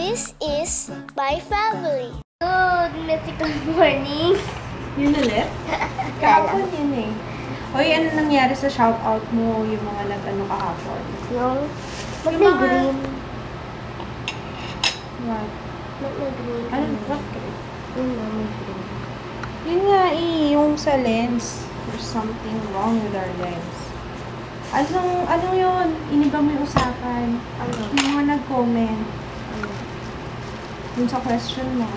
This is my family. Good mythical morning. Yun ulit? Kahapon yun eh. Hoy, ano nangyari sa shoutout mo yung mga nag-ano kahapon? Yung may green. What? May green. Ano? Bakit? May green. Yun nga eh, yung sa lens. There's something wrong with our lens. Ano yun? Iniba mo yung usapan. Ano? Yung mga nag-comment. Yung sa question mo.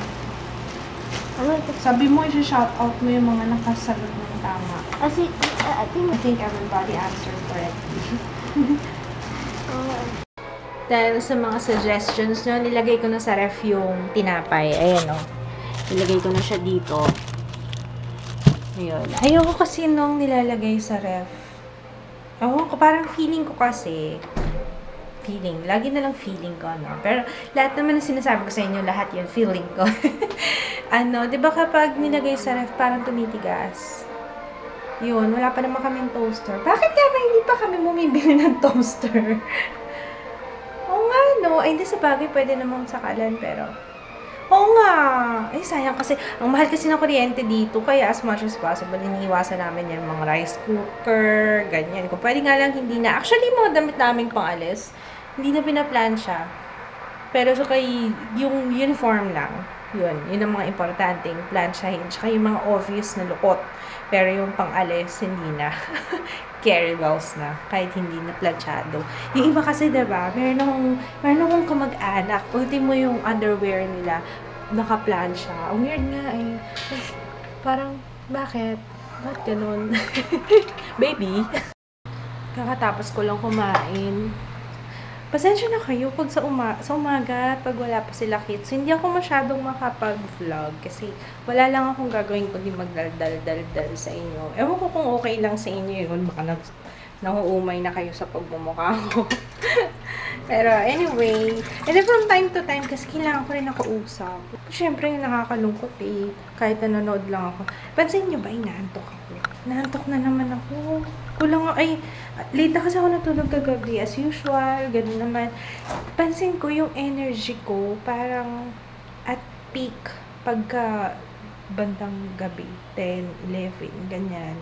Ano ito? Sabi mo, i-shoutout mo yung mga nakasagot ng tama. Kasi, I think everybody answered correctly. Dahil sa mga suggestions nyo, nilagay ko na sa ref yung tinapay. Ayan o. Nilagay ko na siya dito. Ayun. Ayoko kasi nung nilalagay sa ref. Ewan ko, parang feeling ko kasi. Lagi na lang feeling ko, no? Pero lahat naman ng sinasabi ko sa inyo, lahat yun, feeling ko. Di ba kapag nilagay sa ref, parang tumitigas. Yun, wala pa naman kaming toaster. Bakit kaya ba hindi pa kami bumibili ng toaster? Oo nga, no? Ay, hindi sa bagay, pwede namang sakalan, pero... Oo nga! Ay, sayang kasi, ang mahal kasi ng kuryente dito, kaya as much as possible, iniiwasan namin yan, mga rice cooker, ganyan. Kung pwede nga lang, hindi na. Actually, mga damit naming pangalis, hindi na pinaplan siya. Pero so kay, yung uniform lang, yun ang mga importanteng plansyahin, tsaka yung mga obvious na lukot. Pero yung pang-alis, hindi na. Carry bells na, kahit hindi na planchado. Yung iba kasi, diba, meron akong kamag-anak, ultimo yung underwear nila, naka-plancha. Ang weird nga eh. Parang, bakit? Ba't ganun? Baby. Kakatapos ko lang kumain. Pasensya na kayo pag sa umaga, pag wala pa sila kids. Hindi ako masyadong makapag-vlog kasi wala lang akong gagawin kundi magdal-dal sa inyo. Ewan ko kung okay lang sa inyo yun. Baka nanguumay na kayo sa pagmumukha ko. Pero anyway, and then from time to time kasi kailangan ko rin nakausap. Siyempre yung nakakalungkot eh. Kahit nanonood lang ako. Pansin nyo ba, inaantok ako. Naantok na naman ako. Kulang ako, ay, late na kasi ako natulog kagabi as usual, ganun naman. Pansin ko yung energy ko parang at peak pagka bandang gabi, 10, 11, ganyan.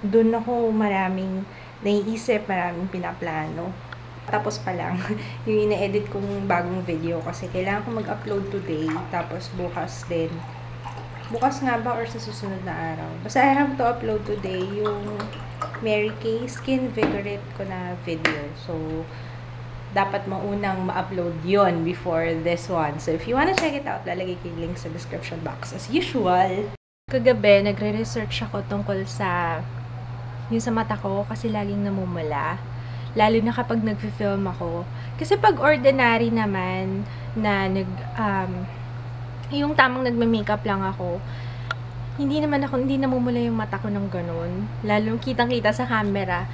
Doon ako maraming naiisip, maraming pinaplano. Tapos pa lang, yung ina-edit kong bagong video kasi kailangan ko mag-upload today, tapos bukas din. Bukas nga ba or sa susunod na araw? Basta I have to upload today yung Mary Kay Skin Vigorate ko na video. So, dapat maunang ma-upload yon before this one. So, if you wanna check it out, lalagay ko yung link sa description box as usual. Kagabi, nagre-research ako tungkol sa yung sa mata ko kasi laging namumula. Lalo na kapag nag-film ako. Kasi pag ordinary naman na yung tamang nagme-makeup lang ako, hindi namumula yung mata ko ng ganun. Lalo kitang-kita sa camera.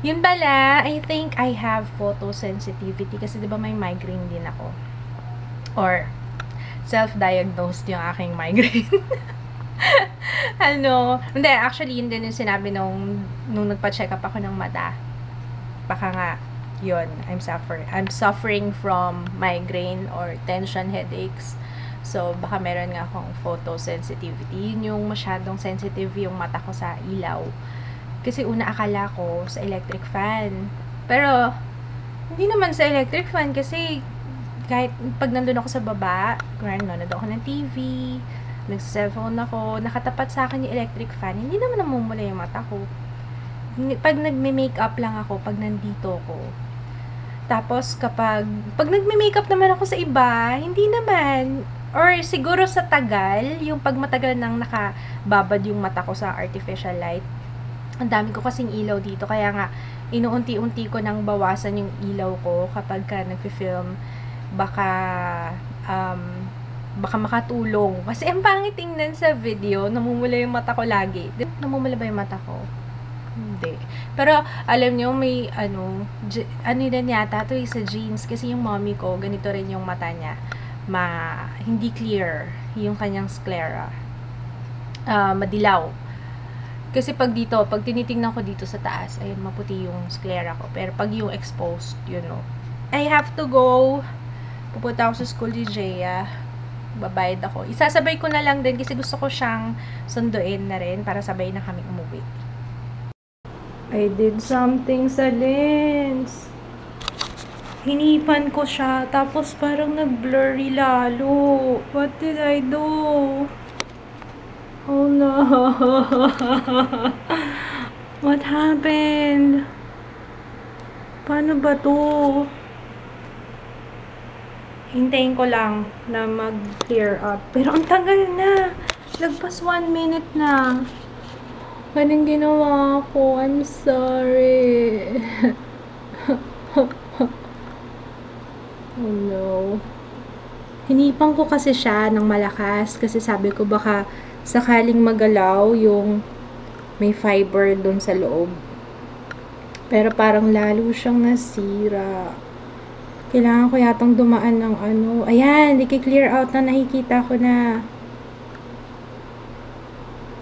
Yun pala, I think I have photosensitivity kasi 'di ba may migraine din ako. Or self-diagnosed yung aking migraine. Hindi, actually yun din yung sinabi nung nagpa-check up ako ng mata. Baka nga, yun, I'm suffering from migraine or tension headaches. So, baka meron nga akong photosensitivity. Yun yung masyadong sensitive yung mata ko sa ilaw. Kasi una akala ko sa electric fan. Pero, hindi naman sa electric fan kasi kahit pag nandun ako sa baba, nanonood ako ng TV, nagsa-cellphone ako, nakatapat sa akin yung electric fan, hindi naman namumula yung mata ko. Pag nagme-makeup lang ako, pag nandito ko. Tapos, pag nagme-makeup naman ako sa iba, hindi naman. Or siguro sa tagal, yung pag matagal nang nakababad yung mata ko sa artificial light, ang dami ko kasing ilaw dito. Kaya nga, inuunti-unti ko nang bawasan yung ilaw ko kapag ka nagfi-film. Baka makatulong. Kasi ang pangit tingnan sa video, namumula yung mata ko lagi. Namumula ba yung mata ko? Hindi. Pero, alam nyo, may, din yata, ito sa jeans. Kasi yung mommy ko, ganito rin yung mata niya. Hindi clear yung kanyang sclera. Madilaw. Kasi pag tinitingnan ko dito sa taas, ayun, maputi yung sclera ko. Pero pag yung exposed, I have to go pupunta ako sa school ni Jaya. Babayad ako. Isasabay ko na lang din kasi gusto ko siyang sunduin na rin para sabay na kami umuwi. I did something sa lens. Hinipan ko siya, tapos parang nag-blurry lalo. What did I do? Oh no. What happened? Paano ba to? Hintayin ko lang na mag-clear up. Pero ang tagal na. Lagpas 1 minute na. Anong ginawa ko? I'm sorry. Oh no. Hinipan ko kasi siya ng malakas kasi sabi ko baka sakaling magalaw yung may fiber dun sa loob. Pero parang lalo siyang nasira. Kailangan ko yatang dumaan ng ano. Ayan, clear out na, nakikita ko na.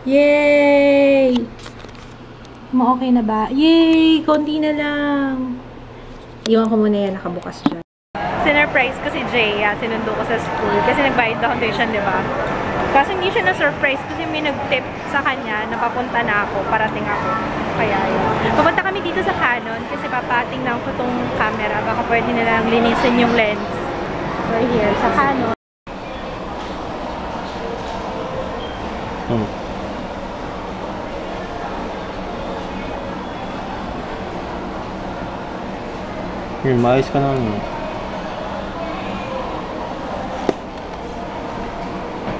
Yay! Okay na ba? Yay! Konti na lang. Iwan ko muna yan, nakabukas siya. Sinurprise ko si Jaya, sinundo ko sa school. Kasi nagbayad ako tuition, di ba? Kaso hindi siya na-surprise kasi may nag-tip sa kanya na papunta na ako, parating ako. Kaya yun. Pupunta kami dito sa Canon kasi papatingnan ko tong camera. Baka pwede na lang linisin yung lens. Right here, sa Canon. Yung maayos ka naman yun.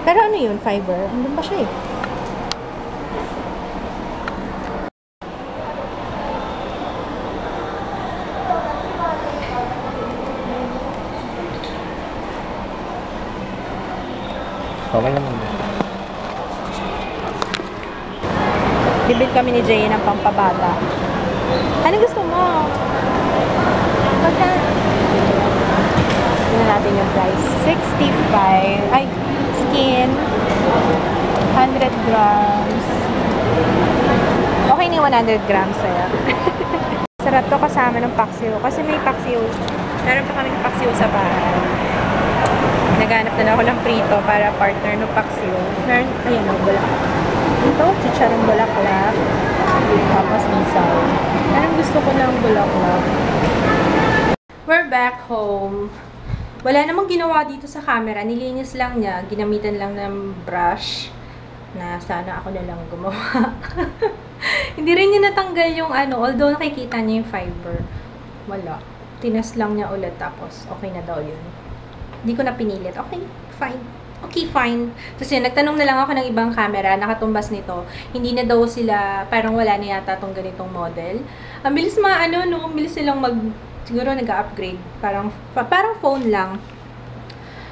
Pero ano yun, fiber? Andun ba siya eh? Okay naman. Bibili kami ni Jay ng pampabata. Ano gusto mo? Tingnan natin yung price. 65. Ay, skin. 100 grams. Okay ni 100 grams sa'yo. Sarap to kasama ng paksiw. Kasi may paksiw. Meron pa kami paksiw sa bahay. Naghanap na ako ng prito para partner ng paksiw. Meron, ayun o, bulaklak. Ito, chicharong bulaklak. Tapos isaw. Anong gusto ko ng bulaklak? We're back home. Wala namang ginawa dito sa camera. Nilinis lang niya. Ginamitan lang ng brush na sana ako na lang gumawa. Hindi rin niya natanggal yung ano. Although nakikita niya yung fiber. Wala. Tinas lang niya ulit tapos okay na daw yun. Hindi ko na pinilit. Okay, fine. Okay, fine. Tapos yun, nagtanong na lang ako ng ibang camera, nakatumbas nito. Hindi na daw sila, parang wala na yata itong ganitong model. Ang bilis no? Bilis silang siguro nag-upgrade. Parang phone lang.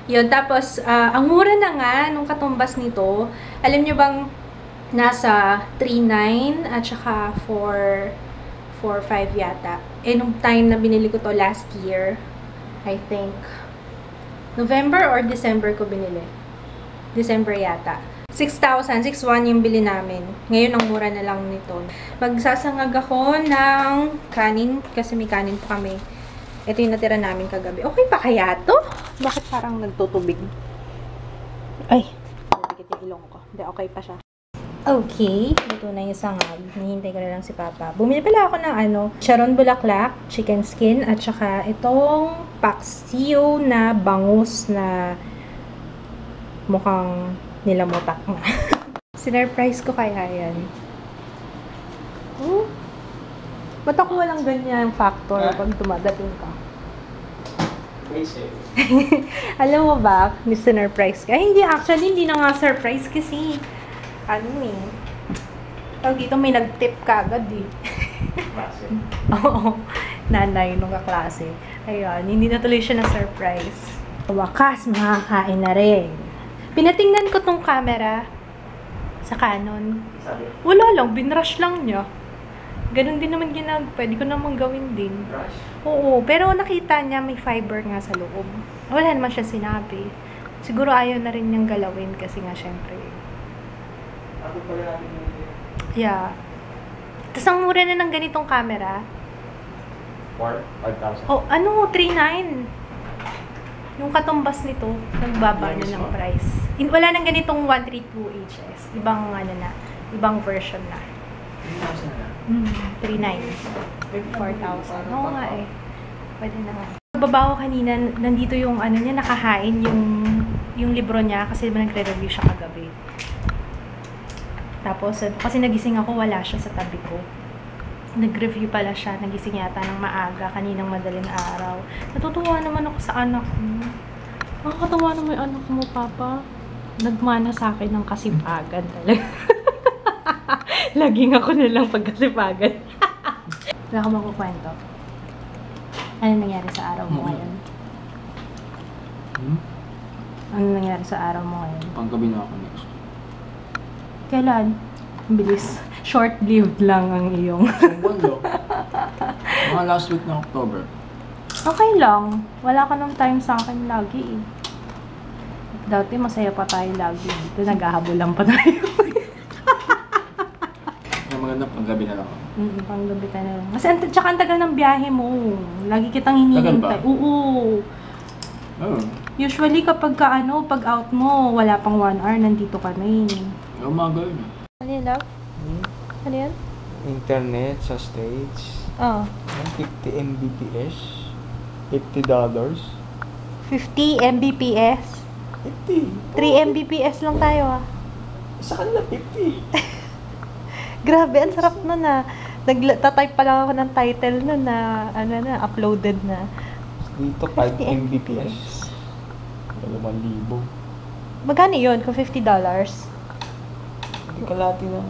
Yun, tapos, ang mura na nga nung katumbas nito. Alam nyo bang, nasa 3.9 at saka 4.5 yata. Eh, nung time na binili ko to last year, I think, November or December ko binili? December yata. 6,000, 6,100 yung bili namin. Ngayon, ang mura na lang nito. Magsasangag ako ng kanin, kasi may kanin pa kami. Ito yung natira namin kagabi. Okay pa kaya to? Bakit parang nagtutubig? Ay, nagdikit yung ilong ko. Hindi, okay pa siya. Okay, ito na yung sangag. Hinihintay ko na lang si Papa. Bumili pala ako ng charon bulaklak, chicken skin, at saka itong paksiw na bangus na mukhang nilamutak na. Sinurprise ko kaya yan. Oh, ba't ako walang ganyan factor pag dumadating ka? Alam mo ba, ni sinurprise ka? Ay, hindi, actually, hindi na nga surprise kasi tawag dito, may nag-tip ka agad eh. Klase. Oo, nanay nung kaklase. Ayun, hindi na tuloy siya na surprise. Wakas, makakain na rin. Pinatingnan ko tong camera sa Canon. Wala lang, binrush lang niya. Ganun din naman pwede ko naman gawin din. Brush? Oo, pero nakita niya may fiber nga sa loob. Wala naman siya sinabi. Siguro ayaw na rin niyang galawin kasi nga syempre. Ako pala natin yung Yeah. Tapos ang mura na ng ganitong camera. 5,000. Oh, 3.9. Yung katumbas nito, nagbaba na ng price. Wala nang ganitong 132HS. Ibang ano na, ibang version na. 3.9. 4,000. Oo nga eh. Pwede na nga. Babaw kanina, nandito yung ano niya, nakahain yung libro niya kasi nagre-review siya kagabi. Tapos, kasi nagising ako, wala siya sa tabi ko. Nag-review pala siya, nagising yata ng maaga, kaninang madaling araw. Natutuwa naman ako sa anak ko. Nakakatawa naman yung anak mo, Papa. Nagmana sa akin ng kasipagan talaga. Laging ako na lang pagkasipagan. Wala ka makukwento. Ano nangyari sa araw mo ngayon? Ano nangyari sa araw mo ngayon? Panggabi na ako next. Kailan? Ang bilis. Short-lived lang ang iyong. Mga last week ng October. Okay lang. Wala ka ng time sa akin lagi eh. Dati masaya pa tayo lagi. Dito naghahabulan pa tayo. Yung maganda panggabi na lang ako. Panggabi ka na lang. Kasi tsaka ang tagal ng biyahe mo. Lagi kitang hinihintay. Oo. Oo. Usually kapag pag out mo, wala pang 1 hour, nandito ka na yun. Umaga yun. Ano yun, love? Ano yun? Internet sa States. Oo. 50 Mbps. $50. 50 Mbps. 50. 3 Mbps lang tayo ah. Sa kanila 50. Grabe, ang sarap nun na. Nagtatype pa lang ako ng title nun na, uploaded na. Dito 5 Mbps. 2,000. Magkano yun kung $50? Hindi kalati ng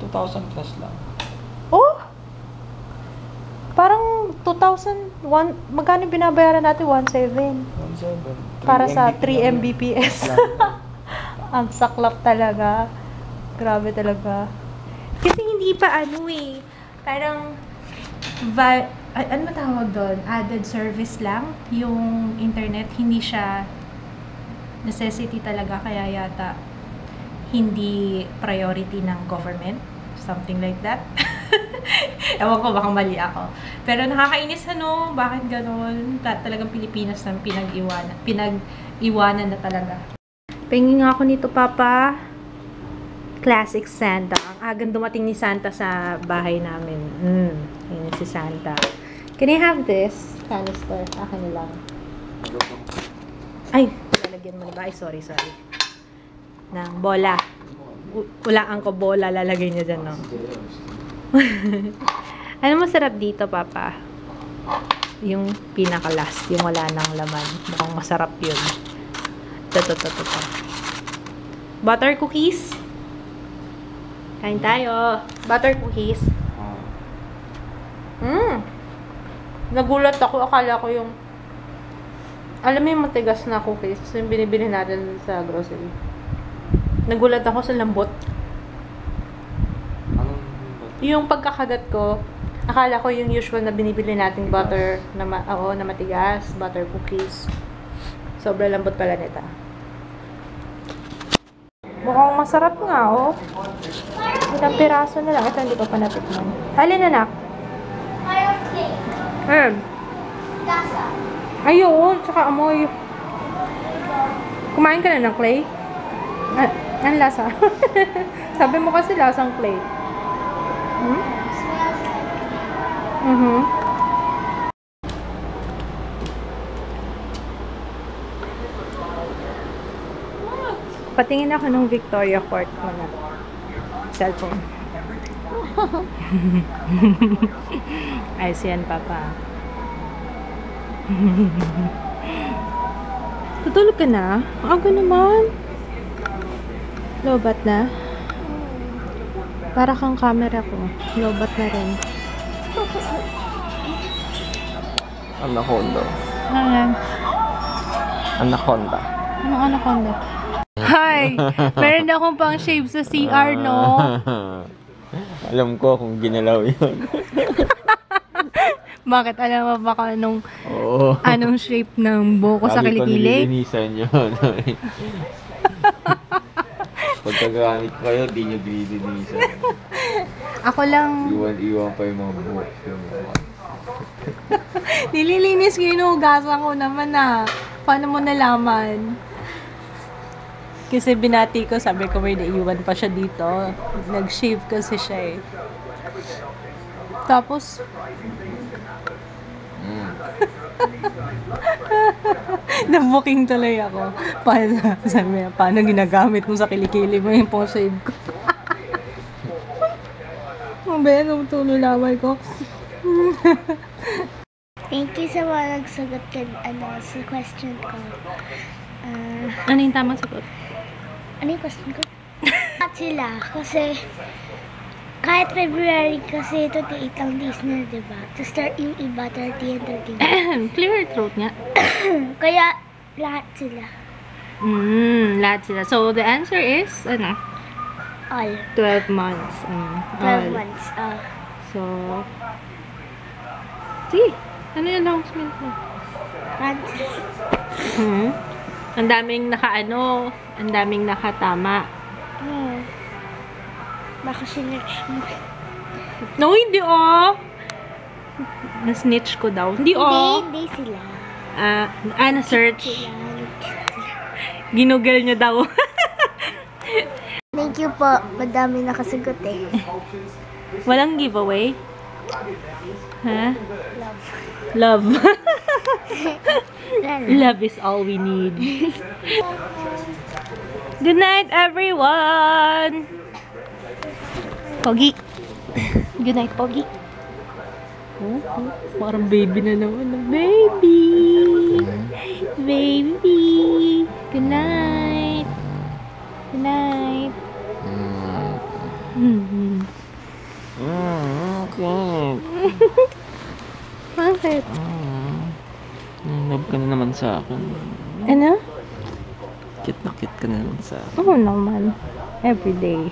2,000 plus lang. Oh! Parang 2,001, magkano binabayaran natin? 1,700. 1,700. Para sa 3 Mbps. Ang saklap talaga. Grabe talaga. Kasi hindi pa parang ano tawag doon? Added service lang yung internet. Hindi siya necessity talaga, kaya yata hindi priority ng government. Something like that. Ewan ko, baka mali ako. Pero nakakainis bakit ganon? Talagang Pilipinas na pinag-iwanan na talaga. Pingin nga ako nito, Papa. Classic Santa. Ang agang dumating ni Santa sa bahay namin. Yun si Santa. Can I have this canister? Akin na lang. Ay, lalagyan mo na ba? Ay, sorry. Ng bola. Ulaan ko bola, lalagay niya dyan, no? Ano masarap dito, Papa? Yung pinaka-last, yung wala nang laman. Mukhang masarap yun. Ito. Butter cookies. Kain tayo. Butter cookies. Nagulat ako. Akala ko yung alam mo yung matigas na cookies. Yung binibili natin sa grocery. Nagulat ako sa lambot. Yung pagkakagat ko, akala ko yung usual na binibili nating butter na matigas, butter cookies. Sobrang lambot pala nito. Mukhang masarap nga, oh. Ilang piraso na lang. Ito, hindi ko pa natikman. Alin, anak? Fire cake. Herb. Lasa. Ayun, tsaka amoy. Kumain ka na ng clay? Ang lasa. Sabi mo kasi lasang clay. Smells like. Patingin ako ng Victoria Court mo na cellphone. Ayos yan, Papa. Tutulog ka na? Aga naman. Lobat na? Para kang camera ko. Lobat na rin. Anaconda. Ano yan? Anaconda. Anong anaconda? Hi! Meron akong pang shave sa CR, no? Alam ko kung ginalaw yun. Bakit? Alam mo baka anong shape ng buhok ko sa kilikili? Lagi ko nililinisan yun. Pagkagamit kayo, di nyo nililinisan. Ako lang... Iwan pa yung mga buhok. Nililinis ko, inuhugasan ko naman ah. Paano mo nalaman? Kasi binati ko, sabi ko may naiwan pa siya dito. Nag-shave kasi siya eh. Tapos, nabuking tuloy ako. Sabi niya, paano ginagamit mo sa kilikili mo yung pang-shave ko? Ang ba yan, tumutululaway ko. Thank you sa mga nagsagot sa question ko. Ano yung tamang sagot? Ano yung question ko? At sila, kasi kahit February kasi 28 lang days na, diba? To start yung iba, 30 and 31. Clear your throat nga. Kaya lahat sila. Lahat sila. So, the answer is, ano? All. 12 months. 12 months. So, sige. Ano yung announcement mo? Francis. Ang daming ang daming nakatama. Baka sinurch mo. No, hindi Na-snitch ko daw. Hindi Hindi sila. Na-search. Sila. Ginugol niya daw. Thank you po. Madami nakasagot eh. Walang giveaway? Ha? Love. Love. Love is all we need. Good night, everyone! Pogi. Good night, Pogi. Parang baby na naman. Baby! Baby! Good night! Good night! Okay. Bakit? Love ka na naman sa akin. Ano? Cute na cute ka na naman sa akin. Oo naman. Every day.